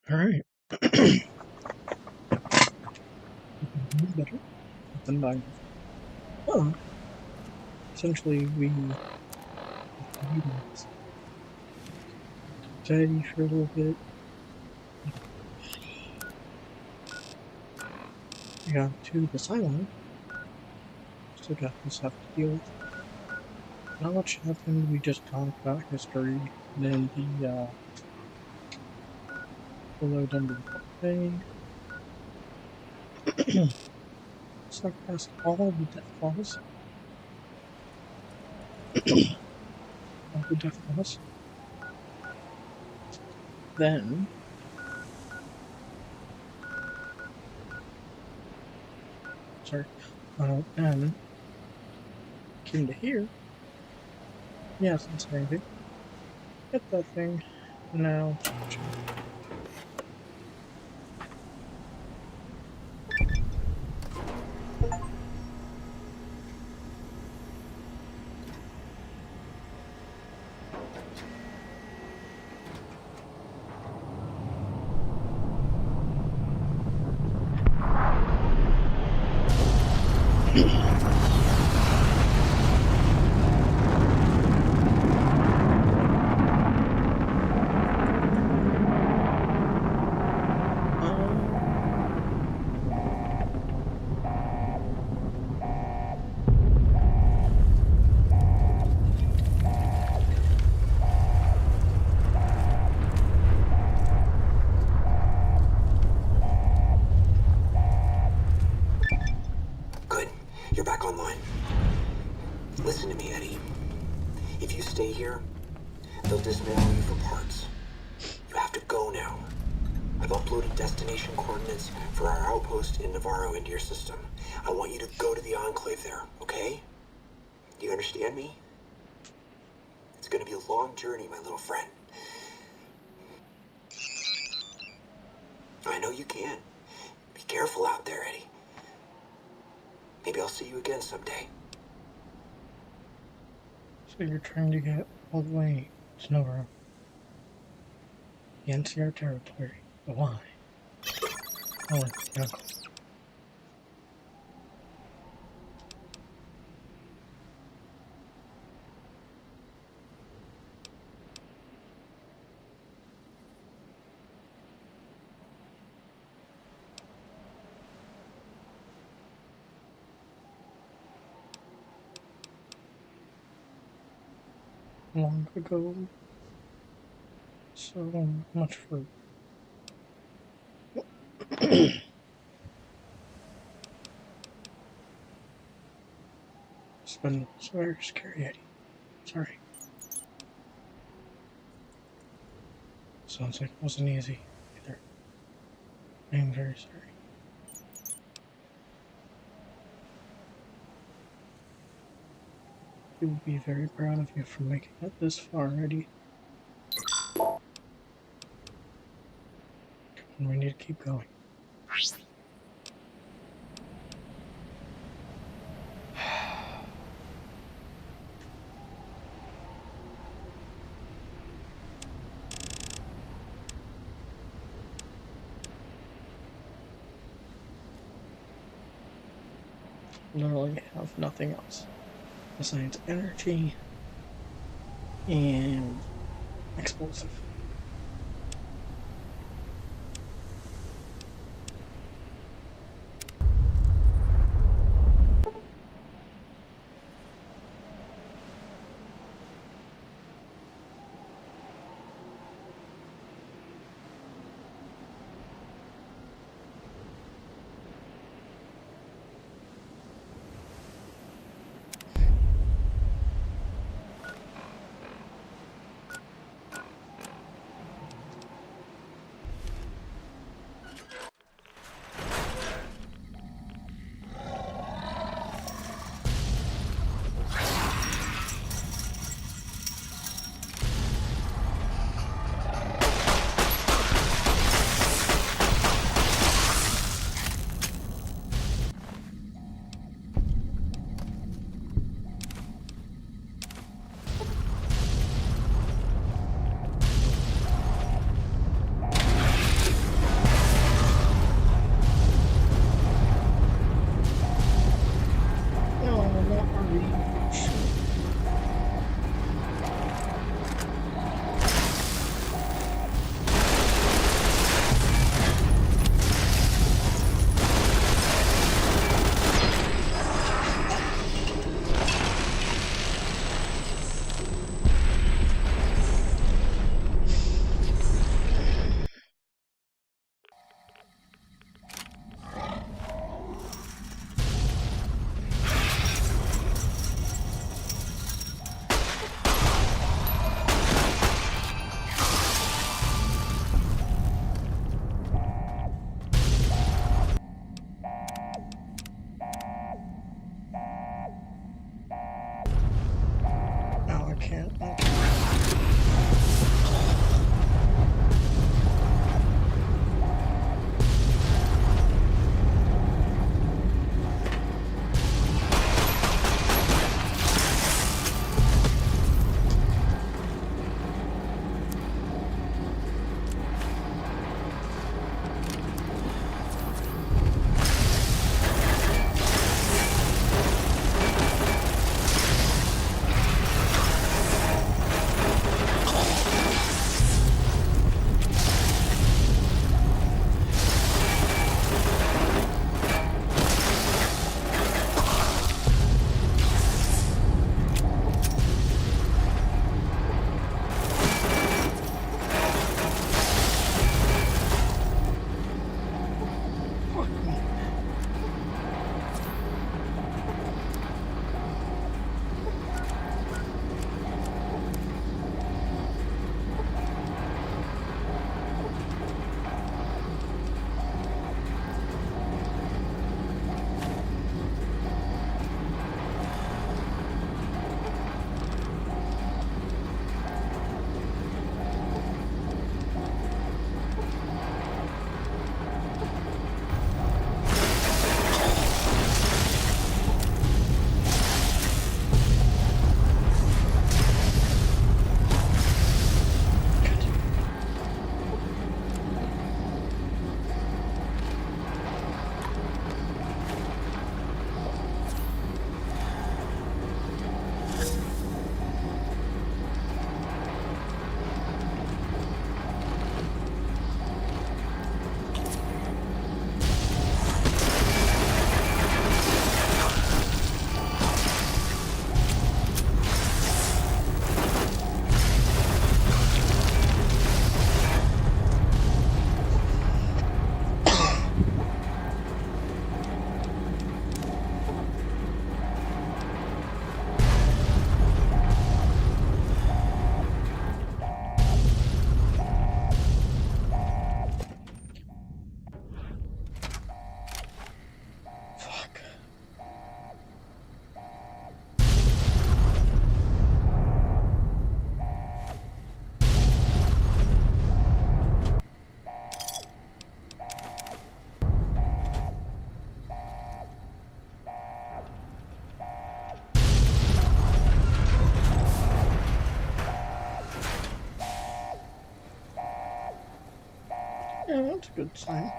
All right. Better than mine. Well, essentially, we steady for a little bit. We got to the sideline. Still got some stuff to deal with. Not much happened. We just talked about history. Then the below Denver Bay. Snuck past all the death falls. All the death falls. Then then came to here. Yes, it's maybe. Hit that thing. Now. Good. You're back online. Listen to me, Eddie. If you stay here, they'll dismantle you for parts. You have to go now. I've uploaded destination coordinates for our outpost in Navarro into your system. I want you to go to the Enclave there, okay? Do you understand me? It's gonna be a long journey, my little friend. I know you can. Be careful out there, Eddie. Maybe I'll see you again someday. So you're trying to get all the way to Navarro. The NCR territory. But why? Oh, yeah. Long ago. So much for it's been so very scary, Eddie. Sorry. Sounds like it wasn't easy either. I am very sorry. We will be very proud of you for making it this far, Eddie. And we need to keep going. Literally have nothing else besides energy and explosive. Yeah, that's a good sign.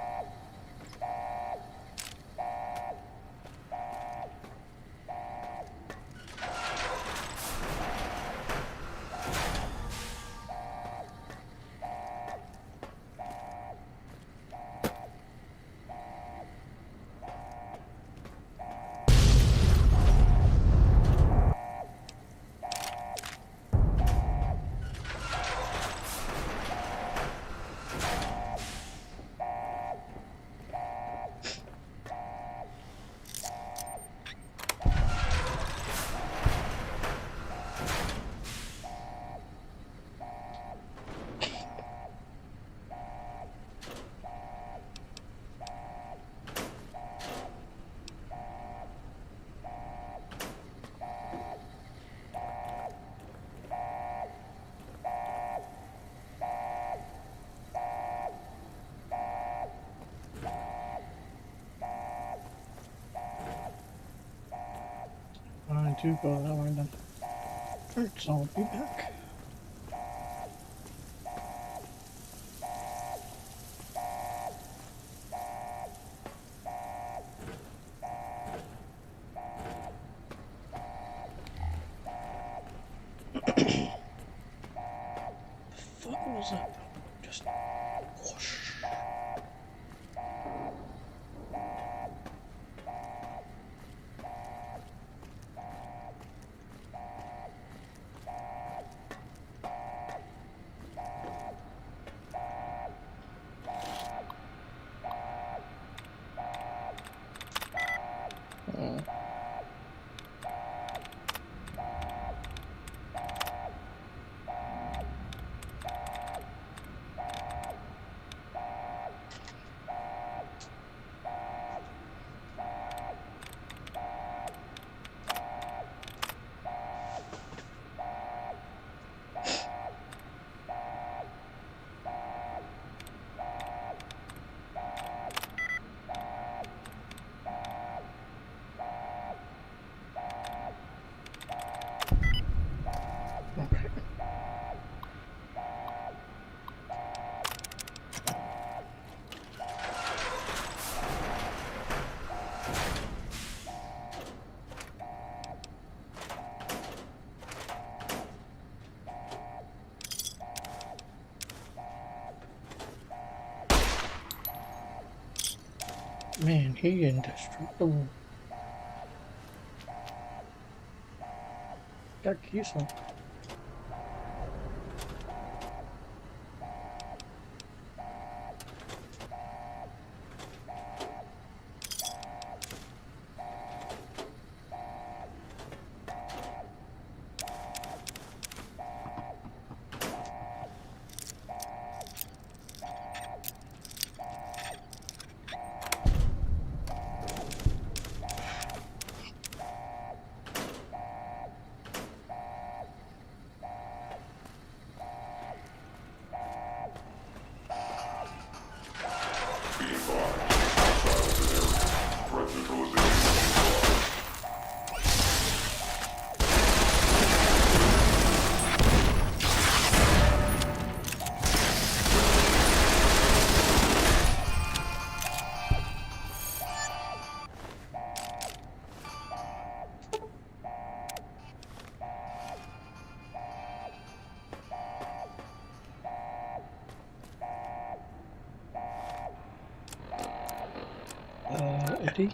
I do go that way then. Alright, so I'll be back. The fuck was that? Just whoosh. Okay. Man, he indestructible. Got keys on. Eddie?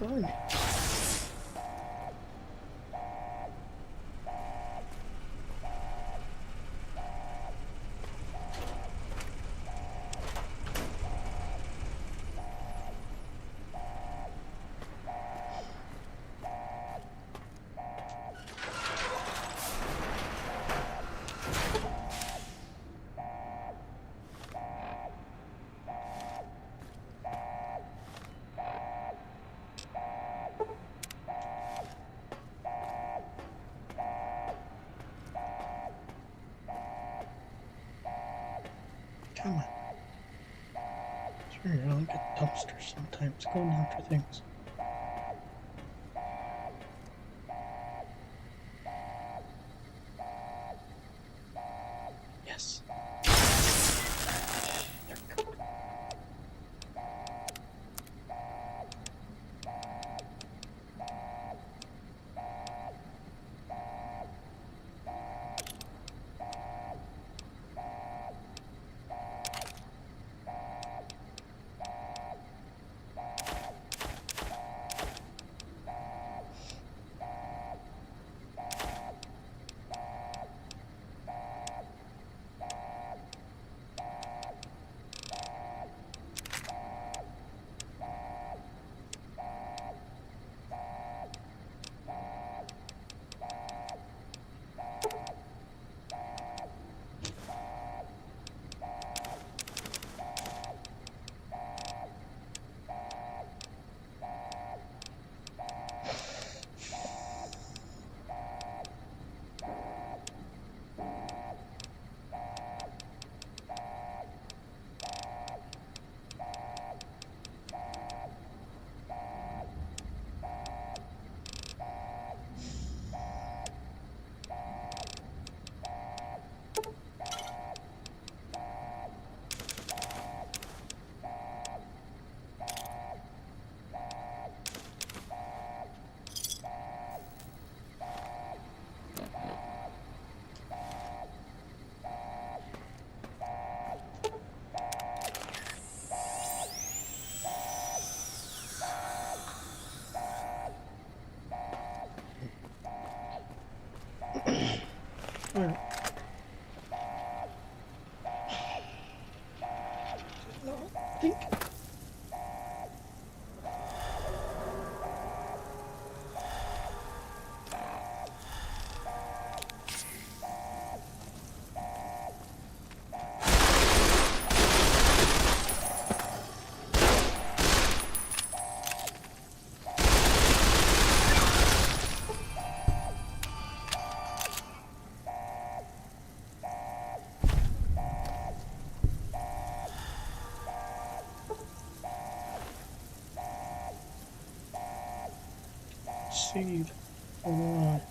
fun. Come on. Turn around, get dumpsters sometimes, going after things. Yes. There we go. Alright. No, think. Seed. Oh,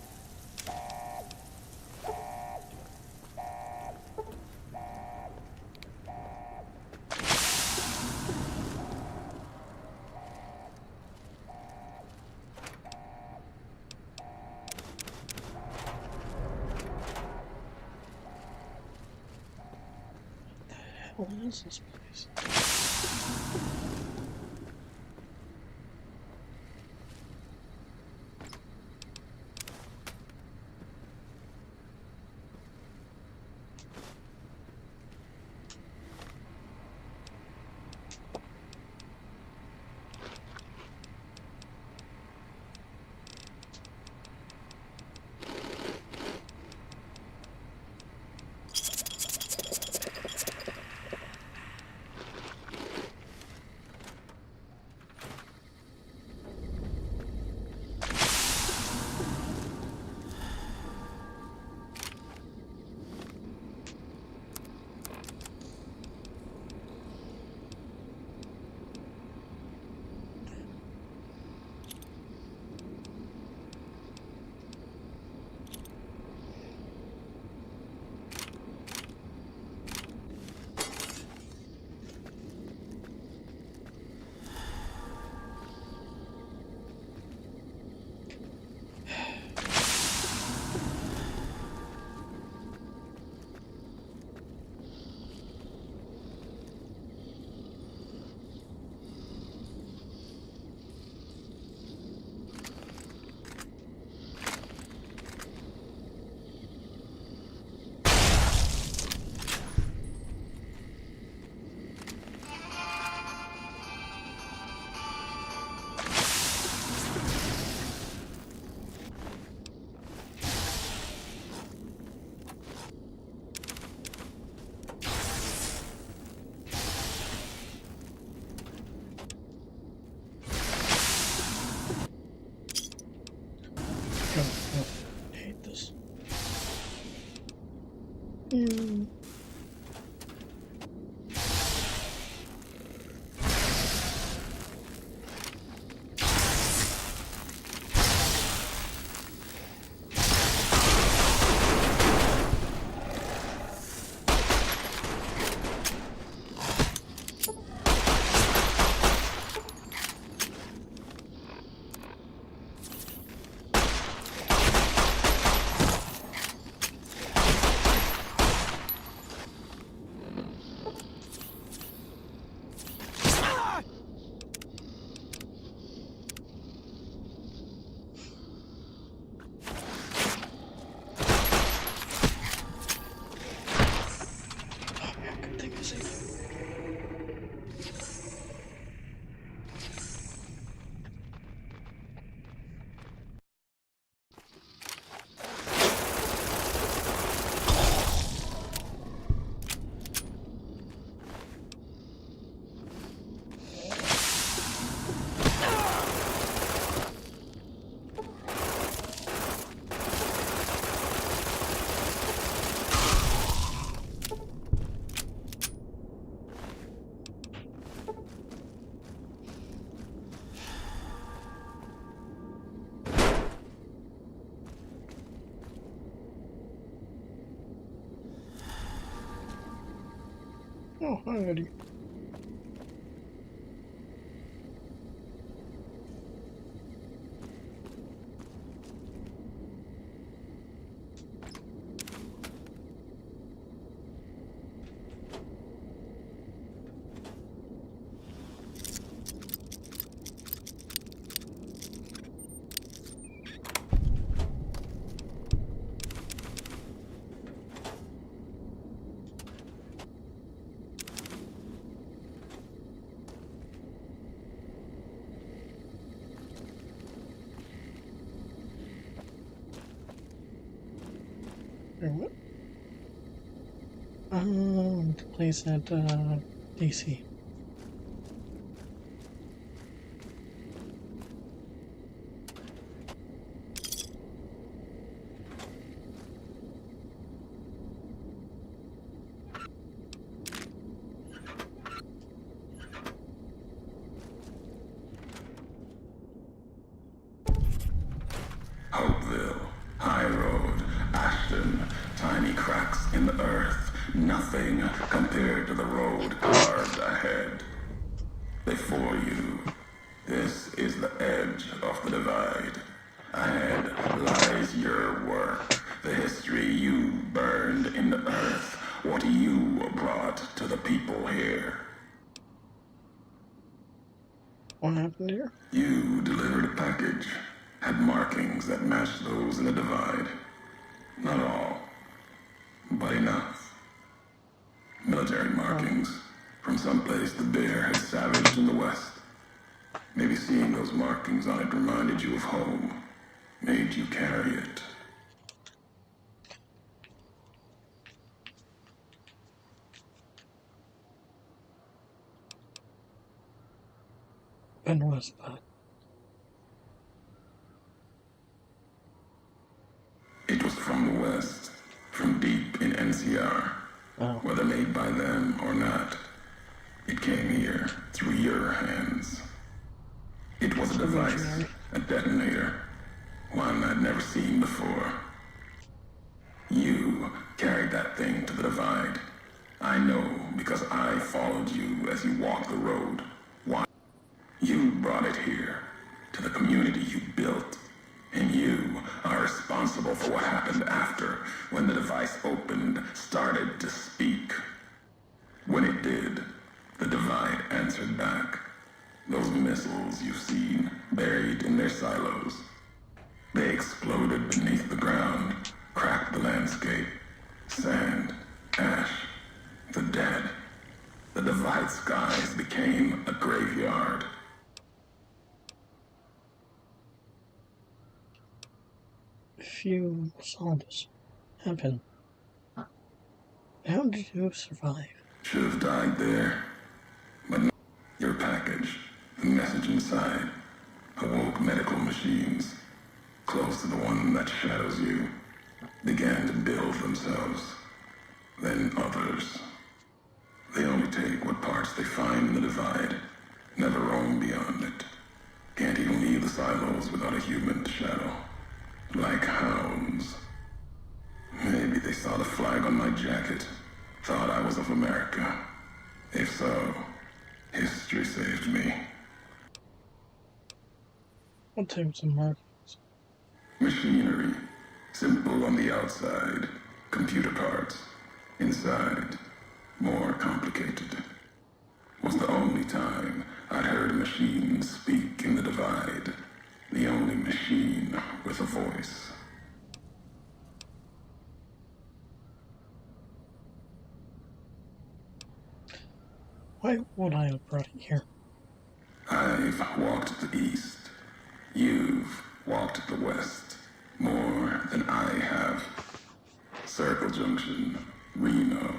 what the hell is this place? Hmm. Good thing I saved. Oh, alrighty. What? The place at DC. Hopeville, High Road, Ashton, tiny cracks in the earth, nothing compared to the road carved ahead. Before you, this is the edge of the divide. Ahead lies your work, the history you burned in the earth, what you brought to the people here. What happened here? You delivered a package, had markings that matched those in the divide. Not all, but enough. Military markings from someplace the bear had savaged in the west. Maybe seeing those markings on it reminded you of home, made you carry it. When was that? It was from the west, from deep in NCR. Oh. Whether made by them or not, it came here through your hands. It was a device, a detonator, one I'd never seen before. You carried that thing to the divide. I know because I followed you as you walked the road. Why? You brought it here, to the community you built. And you are responsible for what happened after, when the device opened, started to speak. When it did, the divide answered back. Those missiles you've seen, buried in their silos. They exploded beneath the ground, cracked the landscape. Sand, ash, the dead. The divide skies became a graveyard. If you saw this happen, how did you survive? Should have died there. But no. Your package, the message inside, awoke medical machines, close to the one that shadows you, began to build themselves. then others. They only take what parts they find in the divide, never roam beyond it. Can't even leave the silos without a human to shadow. Like hounds. Maybe they saw the flag on my jacket, thought I was of America. If so, history saved me. What types of markings? Machinery. Simple on the outside. Computer parts. Inside. More complicated. Was the only time I'd heard a machine speak in the divide. The only machine with a voice. Why would I have brought it here? I've walked the east. You've walked the west. More than I have. Circle Junction, Reno,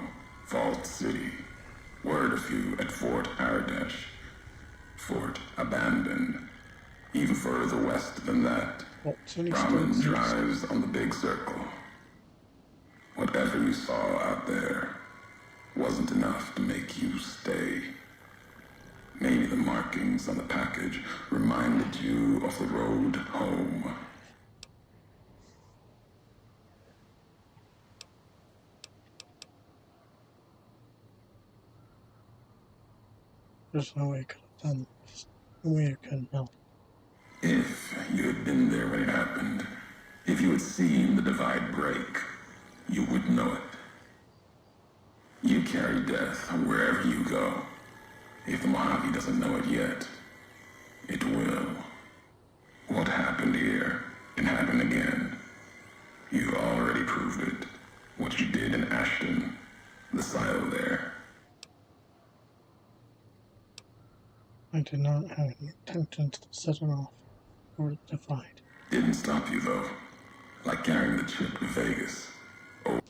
Vault City. Word a few at Fort Ardash. Fort abandoned. Even further west than that. Ramen drives on the big circle. Whatever you saw out there wasn't enough to make you stay. Maybe the markings on the package reminded you of the road home. There's no way I could have done this. No way I couldn't help. If you had been there when it happened, if you had seen the divide break, you would know it. You carry death wherever you go. If the Mojave doesn't know it yet, it will. What happened here can happen again. You already proved it. What you did in Ashton, the silo there. I did not have any intentions to set it off or the divide. Didn't stop you though. Like carrying the chip to Vegas. Old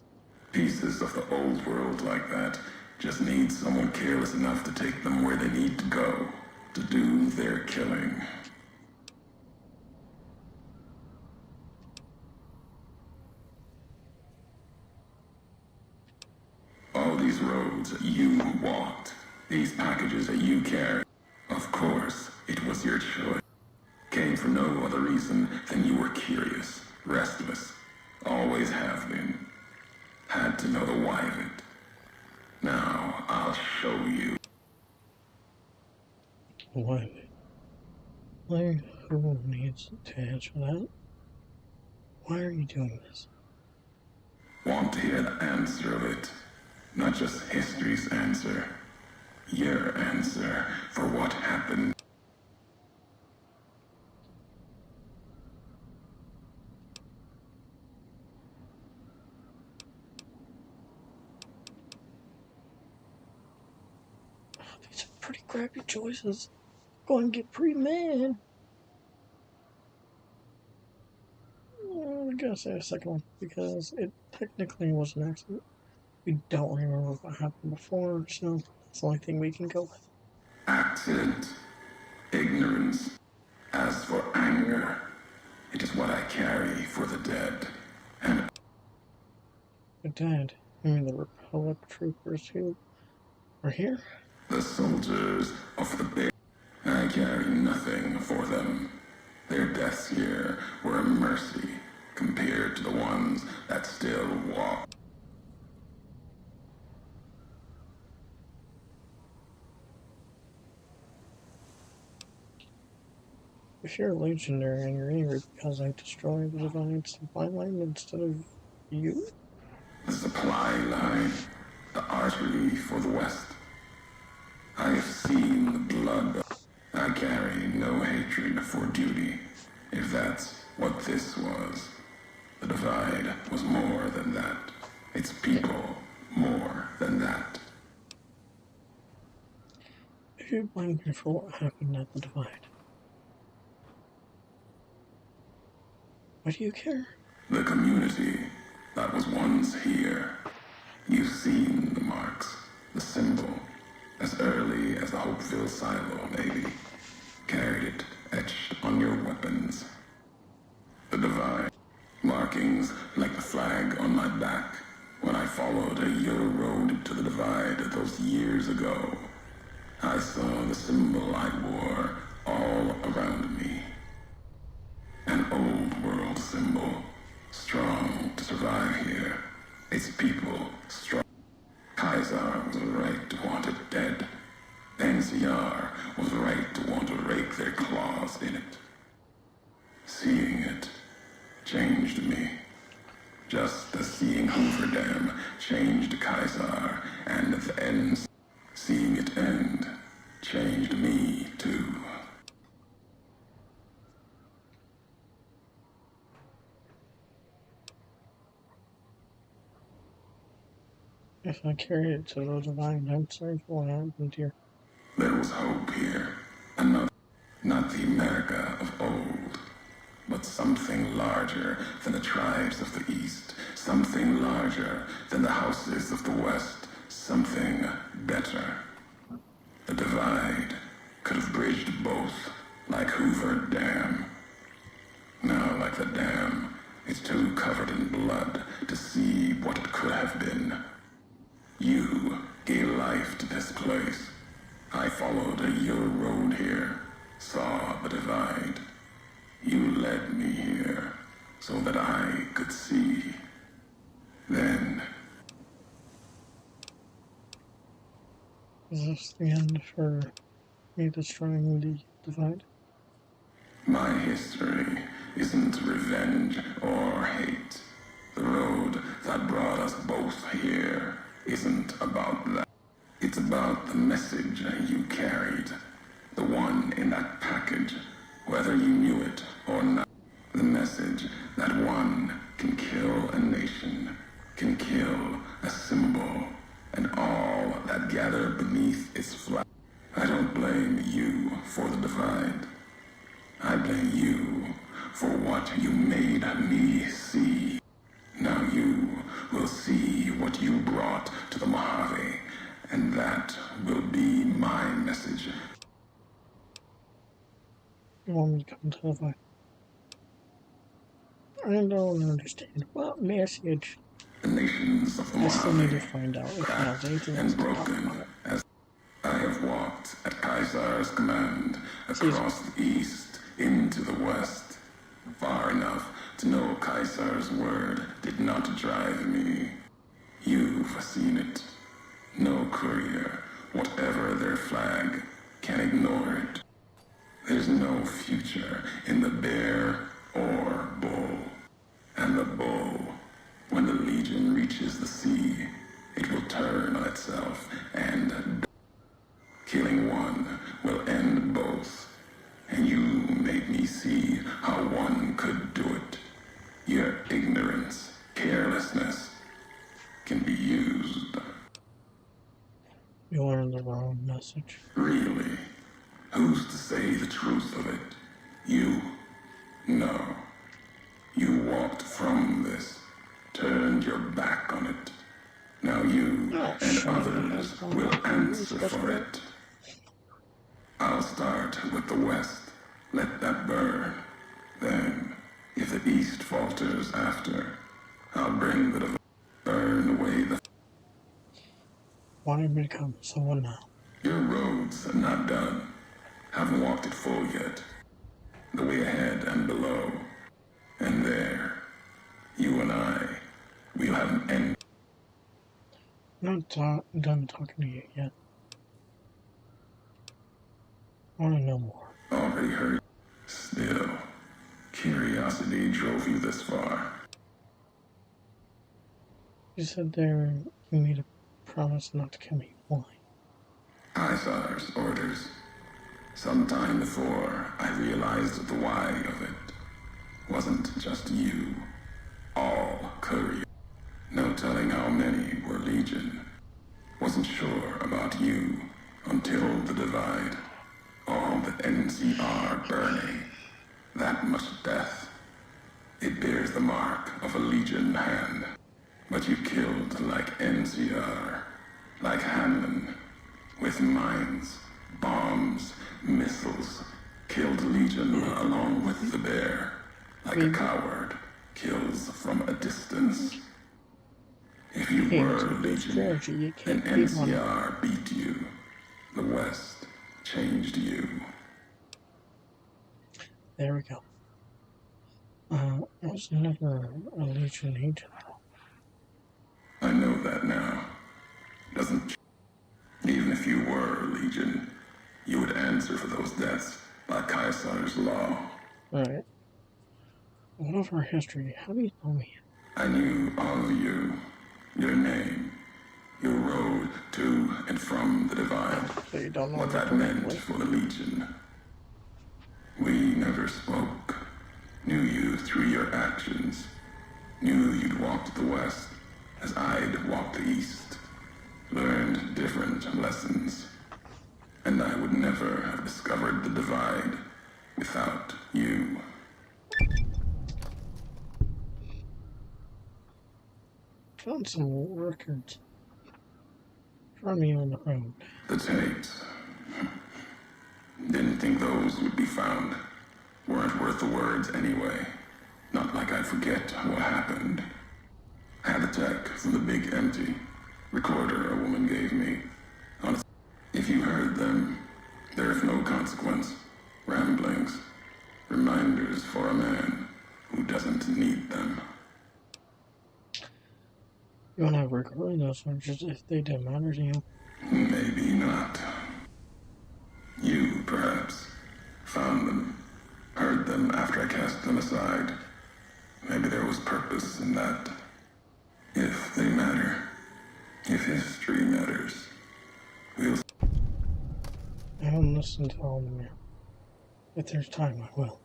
pieces of the old world like that just need someone careless enough to take them where they need to go to do their killing. All these roads that you walked, these packages that you carried, of course, it was your choice. Came for no other reason than you were curious, restless, always have been. Had to know the why of it. Now, I'll show you. Why? Why? Who needs to answer that? Why are you doing this? Want to hear the answer of it? Not just history's answer. Your answer for what happened. These are pretty crappy choices. Go and get pretty mad. I gotta say the second one because it technically was an accident. We don't remember what happened before, so that's the only thing we can go with. Accident. Ignorance. As for anger, it is what I carry for the dead. And The dead, I mean the Republic troopers who are here? the soldiers of the Bay. I carry nothing for them. Their deaths here were a mercy compared to the ones that still walk. If you're legendary and you're angry because I destroyed the divine supply line instead of you? The supply line, the artery for the West. I have seen the blood. I carry no hatred for duty, if that's what this was. The divide was more than that. Its people more than that. If you blame me for what happened at the divide, why do you care? The community that was once here. You've seen the marks, the symbol, as early as the Hopeville silo, maybe. Carried it etched on your weapons. The divide. Markings like the flag on my back when I followed a Euro those years ago. I saw the symbol I wore all around me. An old world symbol, strong to survive here. Its people strong. Kaiser was right to want it dead. NCR was right to want to rake their claws in it. Seeing it changed me. Just as seeing Hoover Dam changed Kaiser and the end. Seeing it end changed me too. If I carry it to the divine, I'm sorry for what happened here. There was hope here. Another, not the America of old, but something larger than the tribes of the East, something larger than the houses of the West, something better. The divide could have bridged both, like Hoover Dam. Now, like the dam, it's too covered in blood to see what it could have been. You gave life to this place. I followed your road here, saw the divide. You led me here so that I could see. Then... Is this the end for me destroying the divide? My history isn't revenge or hate. The road that brought us both here isn't about that. It's about the message you carried. The one in that package, whether you knew it or not. The message that one can kill a nation, can kill a symbol, and all that gather beneath its flag. I don't blame you for the divide. I blame you for what you made me see. Now you will see what you brought to the Mojave, and that will be my message. You want me to come to the divide? I don't understand. What message? The nations of the I still need to Mojave, find out if it cracked has anything else and to talk broken, about. as I have walked at Kaiser's command across the east into the west, far enough to know Kaiser's word did not drive me. You've seen it. No courier, whatever their flag, can ignore it. There's no future in the bear or bull. And the bull, when the Legion reaches the sea, it will turn on itself and killing one will end both. And you made me see how one could do it. Your ignorance, carelessness, can be used. You learned the wrong message. Really? Who's to say the truth of it? You? No. You walked from this, turned your back on it. Now you and others will answer for it. I'll start with the West. Let that burn. Then, if the East falters after, I'll bring the divide. Burn away the... Why have me become someone now? Your road's not done. Haven't walked it full yet. The way ahead and below. And there, you and I, we'll have an end. I'm not done talking to you yet. I want to know more. Already heard. Still, curiosity drove you this far. You said there you made a promise not to kill me. Why? Kaiser's orders. Sometime before I realized the why of it. Wasn't just you. All couriers. No telling how many were Legion. Wasn't sure about you until the divide. All the NCR burning. That much death. It bears the mark of a Legion hand. But you killed like NCR. Like Hanlon. With mines, bombs, missiles. Killed Legion along with the bear. Like a coward kills from a distance. If you Hey, were it's a good Legion, strategy. You then can't beat one. NCR beat you. The West changed you. There we go. I was never a Legion agent. I know that now. Doesn't even if you were Legion, you would answer for those deaths by Caesar's law. Alright. What of our history? How do you know me? I knew all of you, your name, your road to and from the Divide, So you don't know what me that meant directly? for the Legion. We never spoke. Knew you through your actions. Knew you'd walked the West as I'd walked the East. Learned different lessons. And I would never have discovered the Divide without you. Found some records from you on the road. The tapes. Didn't think those would be found. Weren't worth the words anyway. Not like I'd forget what happened. Had the tech from the big empty recorder a woman gave me. Honestly, if you heard them, there's no consequence. Ramblings. Reminders for a man who doesn't need them. You want to record those ones just if they didn't matter to you? Maybe not. You, perhaps, found them, heard them after I cast them aside. Maybe there was purpose in that. If they matter, if history matters, we'll... I haven't listened to all of them yet. If there's time, I will.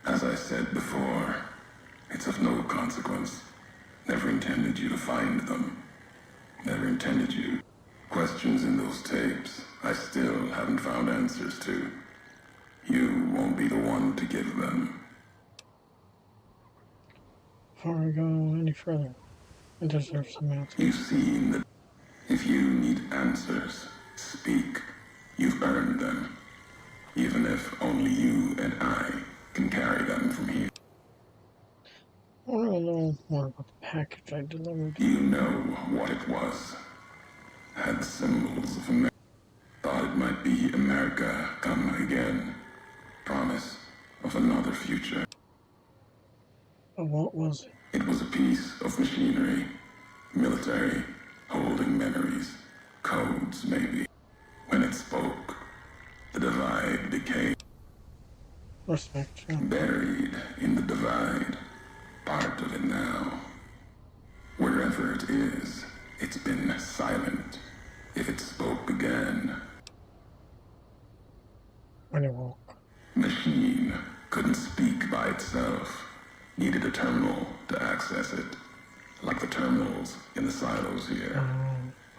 As I said before, it's of no consequence. Never intended you to find them. Never intended you. Questions in those tapes I still haven't found answers to. You won't be the one to give them. Before I go any further, I deserve some answers. You've seen that if you need answers, speak. You've earned them. Even if only you and I can carry them from here. I want to know more about the package I delivered. You know what it was. Had symbols of America. Thought it might be America come again. Promise of another future. But what was it? It was a piece of machinery. Military. Holding memories. Codes, maybe. When it spoke, the Divide became Respect, yeah. buried in the Divide. Part of it now. Wherever it is, it's been silent. If it spoke again, When it woke. machine couldn't speak by itself. Needed a terminal to access it. Like the terminals in the silos here.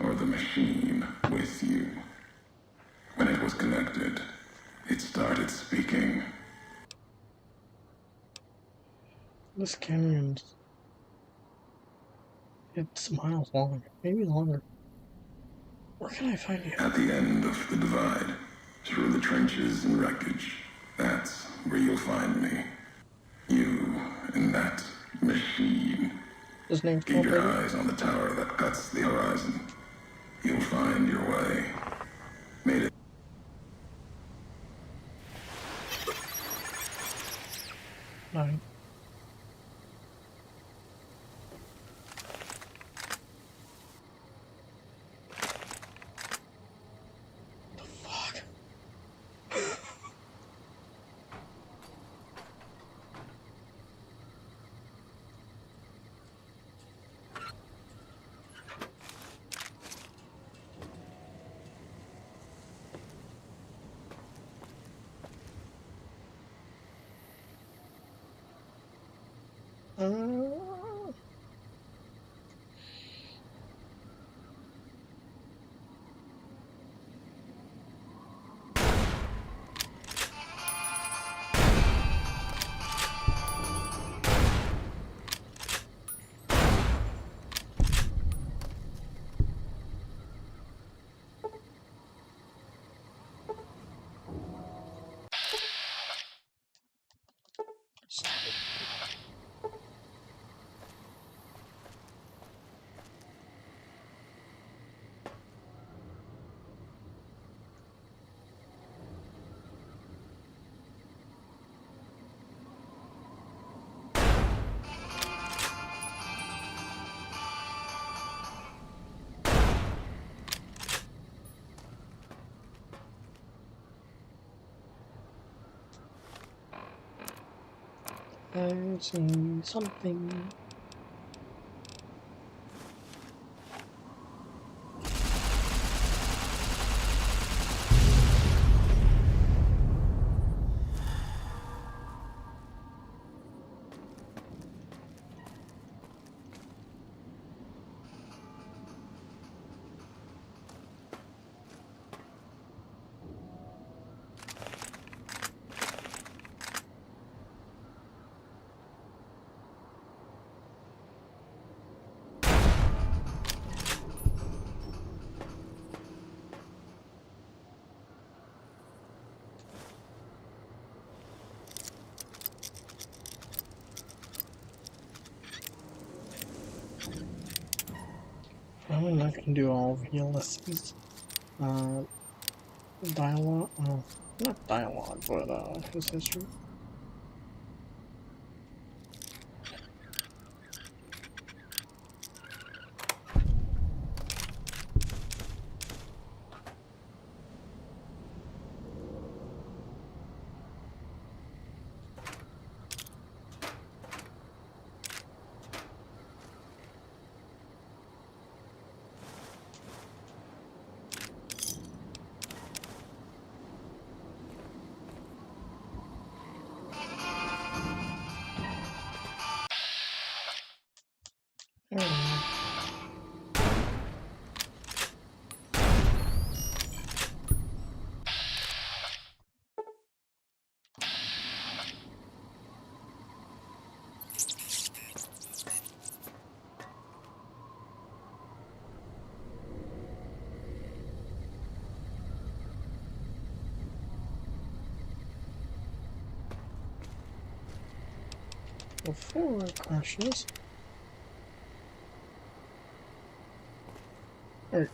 Or the machine with you. When it was connected, it started speaking. This canyon's... It's miles long. Maybe longer. Where can I find you? At the end of the Divide, through the trenches and wreckage, that's where you'll find me. You and that machine. His name's Keep your Cole eyes on the tower that cuts the horizon. You'll find your way. Made it. Nine. The fuck? I see something. I'm not gonna do all of Ulysses' dialogue. Not dialogue, but his history. Hmm. Before it crashes. Or,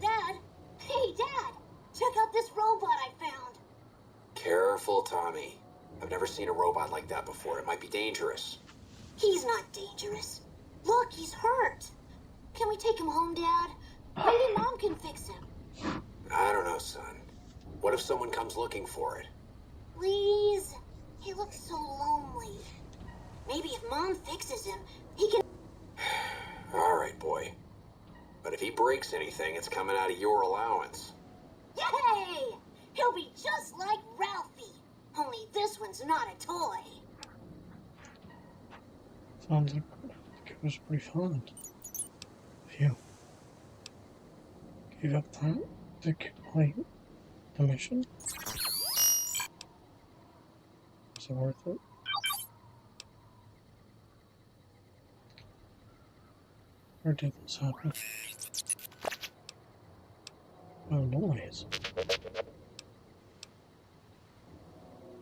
Dad! Hey, Dad! Check out this robot I found! Careful, Tommy. I've never seen a robot like that before. It might be dangerous. He's not dangerous. Look, he's hurt. Can we take him home, Dad? Maybe Mom can fix him. I don't know, son. What if someone comes looking for it? Please? He looks so lonely. Maybe if Mom fixes him, he can... All right, boy. But if he breaks anything, it's coming out of your allowance. Yay! He'll be just like Ralphie. Only this one's not a toy. sounds like it was pretty fun. Phew. Gave up time to complete the mission. Was it worth it? Or did this happen? No noise.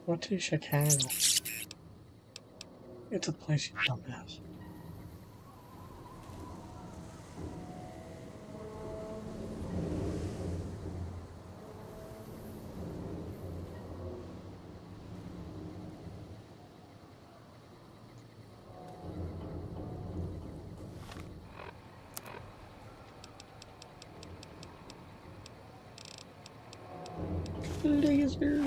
What is Chicago? It's a place, you dumbass. Laser.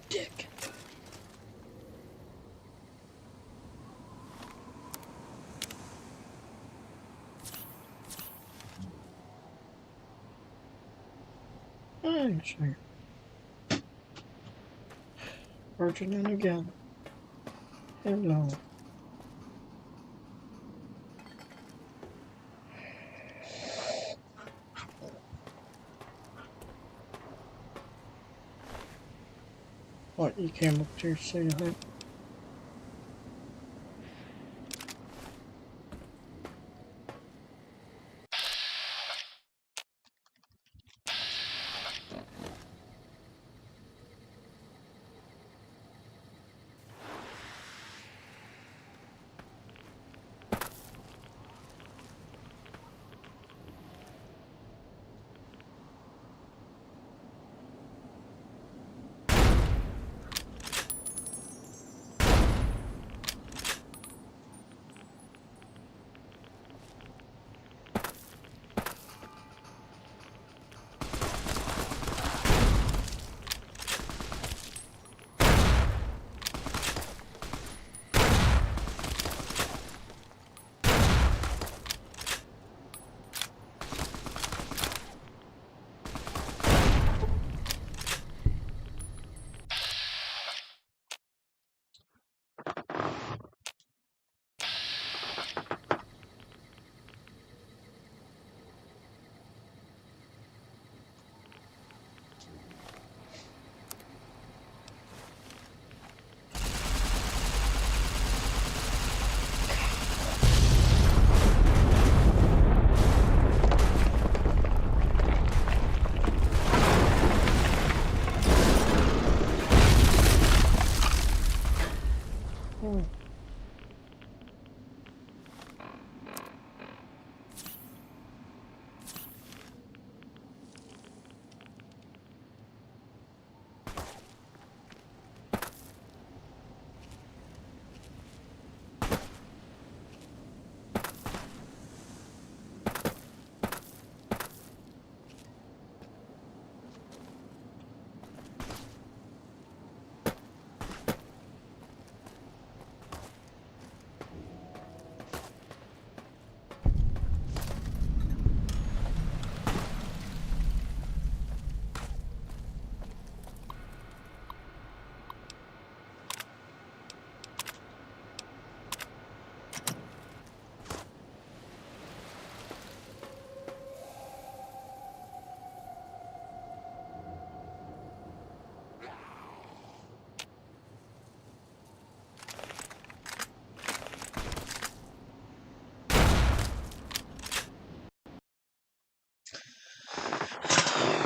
Dick. Hey, sure. Barging in again. Hello. What, you came up to say hi?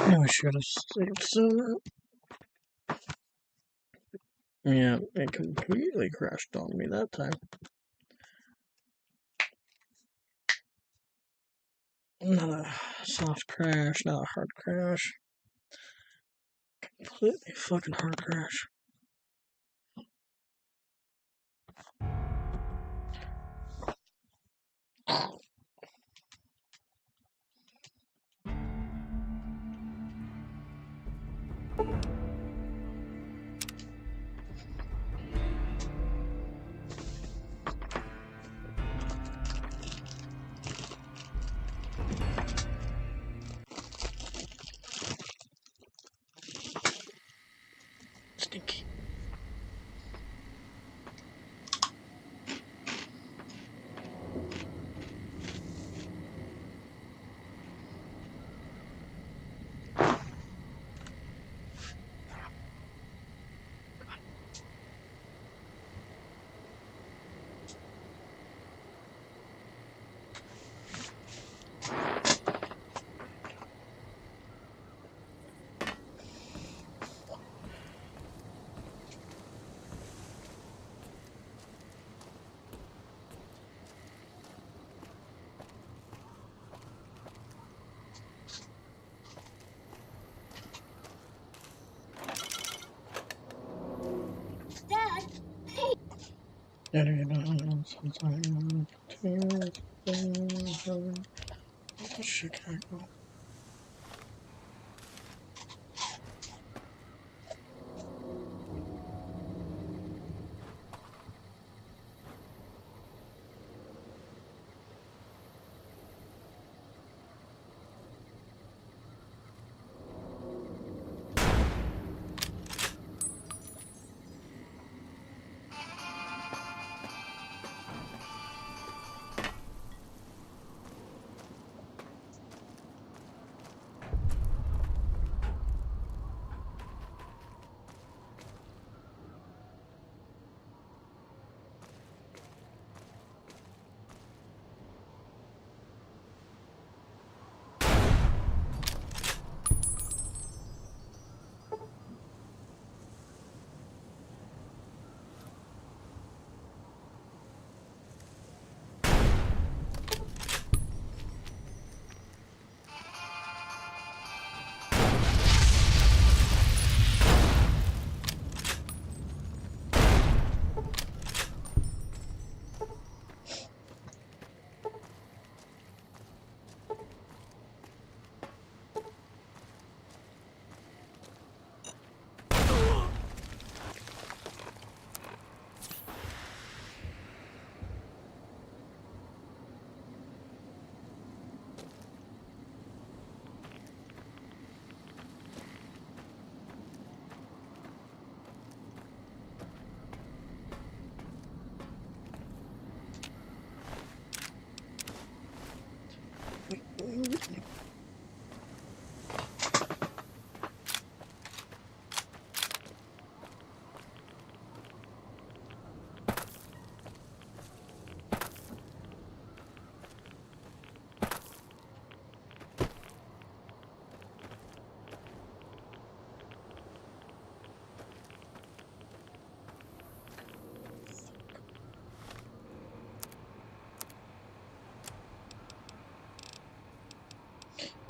I should have saved sooner. Yeah, it completely crashed on me that time. Not a soft crash, not a hard crash. Completely fucking hard crash. Stinky. Chicago.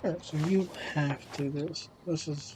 Alright, so you have to do this. This is.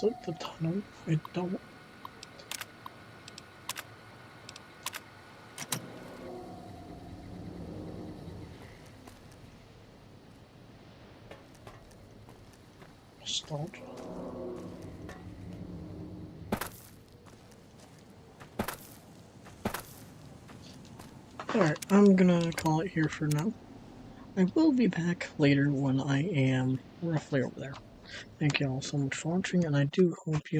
Is it the tunnel? I don't. Nostalgia. Alright, I'm gonna call it here for now. I will be back later when I am roughly over there. Thank you all so much for watching, and I do hope you